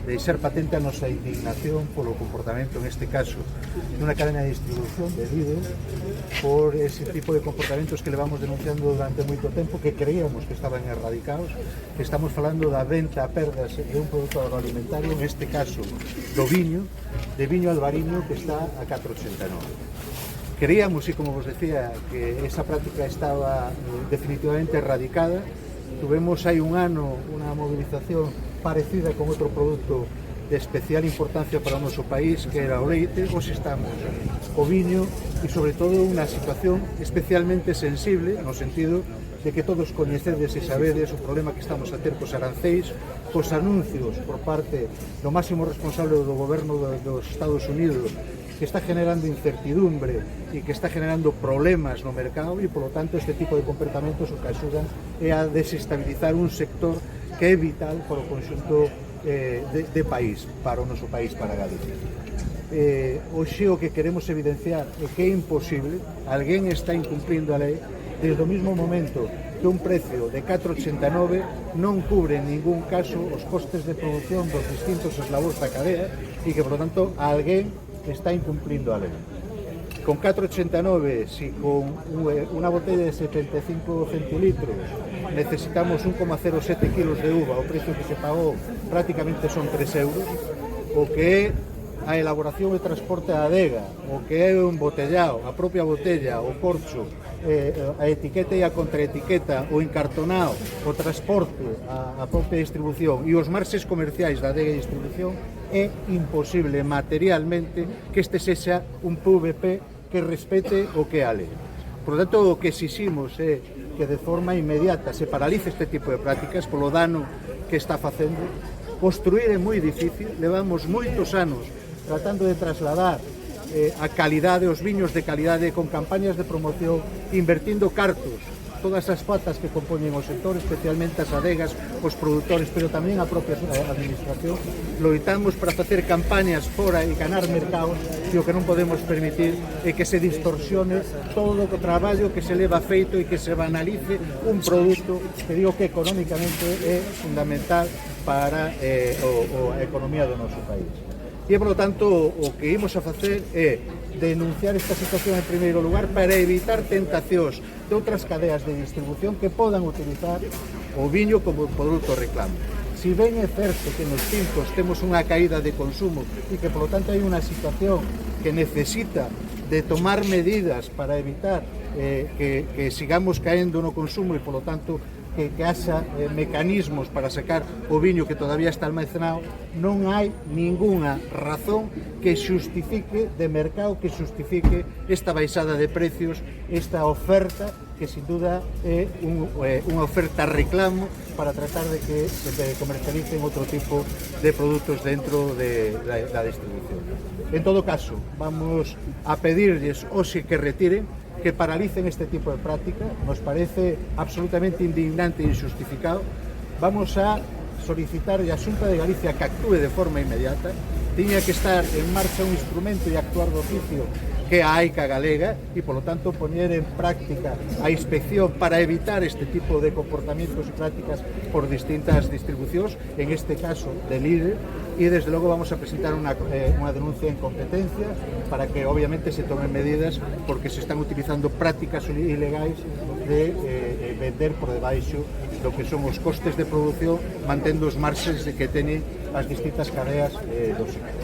Deixar patente a nosa indignación polo comportamento, en este caso, dunha cadena de distribución de líder, por ese tipo de comportamentos que levamos denunciando durante moito tempo, que creíamos que estaban erradicados. Estamos falando da venta a perdas de un produto agroalimentario, en este caso do viño, de viño albariño, que está a 4,89. Creíamos, e como vos decía, que esa práctica estaba definitivamente erradicada. Tuvemos hai un ano unha movilización parecida con outro produto de especial importancia para o noso país, que era o leite. Hoxe estamos o viño e, sobre todo, unha situación especialmente sensible, no sentido de que todos coñecedes e sabedes o problema que estamos a ter cos aranceis, cos anuncios por parte do máximo responsable do goberno dos Estados Unidos, que está generando incertidumbre e que está generando problemas no mercado, e, polo tanto, este tipo de comportamentos o que axudan é a desestabilizar un sector que é vital para o conxunto de país, para o noso país, para Galicia. Hoxe o que queremos evidenciar é que é imposible, alguén está incumplindo a lei, desde o mismo momento que un precio de 4,89 non cubre en ningún caso os costes de produción dos distintos eslabóns da cadea, e que, por lo tanto, alguén está incumplindo a lei. Con 4,89, si con unha botella de 75 centilitros necesitamos 1,07 kilos de uva, o precio que se pagou prácticamente son 3 euros, o que é a elaboración e transporte da adega, o que é o embotellado, a propia botella, o corcho, a etiqueta e a contraetiqueta, o encartonado, o transporte, a propia distribución e os marxes comerciais da adega de distribución, é imposible materialmente que este sexa un PVP que respete o que é a lei. Por lo tanto, o que exiximos é que de forma inmediata se paralice este tipo de prácticas polo dano que está facendo. Construir é moi difícil, levamos moitos anos tratando de trasladar a calidade, os viños de calidade, con campañas de promoción, invertindo cartos, todas as patas que compoñen o sector, especialmente as adegas, os produtores, pero tamén a propia administración. Loitamos para facer campañas fora e ganar mercados, e o que non podemos permitir é que se distorsione todo o traballo que se leva feito e que se banalice un produto que digo que económicamente é fundamental para a economía do noso país. E, por lo tanto, o que imos a facer é denunciar esta situación en primeiro lugar para evitar tentacións de outras cadeas de distribución que podan utilizar o viño como produto reclamo. Si ben é certo que nos tintos temos unha caída de consumo e que, por lo tanto, hai unha situación que necesita de tomar medidas para evitar que sigamos caendo no consumo e, por lo tanto, que haxa mecanismos para sacar o viño que todavía está almacenado, non hai ningunha razón que xustifique de mercado, que xustifique esta baixada de precios, esta oferta que sin duda é unha oferta reclamo para tratar de que se comercialicen outro tipo de produtos dentro da distribución. En todo caso, vamos a pedirlles hoxe que retiren, que paralicen este tipo de práctica. Nos parece absolutamente indignante e injustificado. Vamos a solicitar a Xunta de Galicia que actúe de forma inmediata. Tiña que estar en marcha un instrumento e actuar de oficio que é a AICA galega e, polo tanto, poñer en práctica a inspección para evitar este tipo de comportamientos e prácticas por distintas distribucións, en este caso de líder, e desde logo vamos a presentar unha denuncia en competencia para que obviamente se tomen medidas, porque se están utilizando prácticas ilegais de vender por debaixo do que son os costes de produción, mantendo os marxes que teñen as distintas cadeas do sector.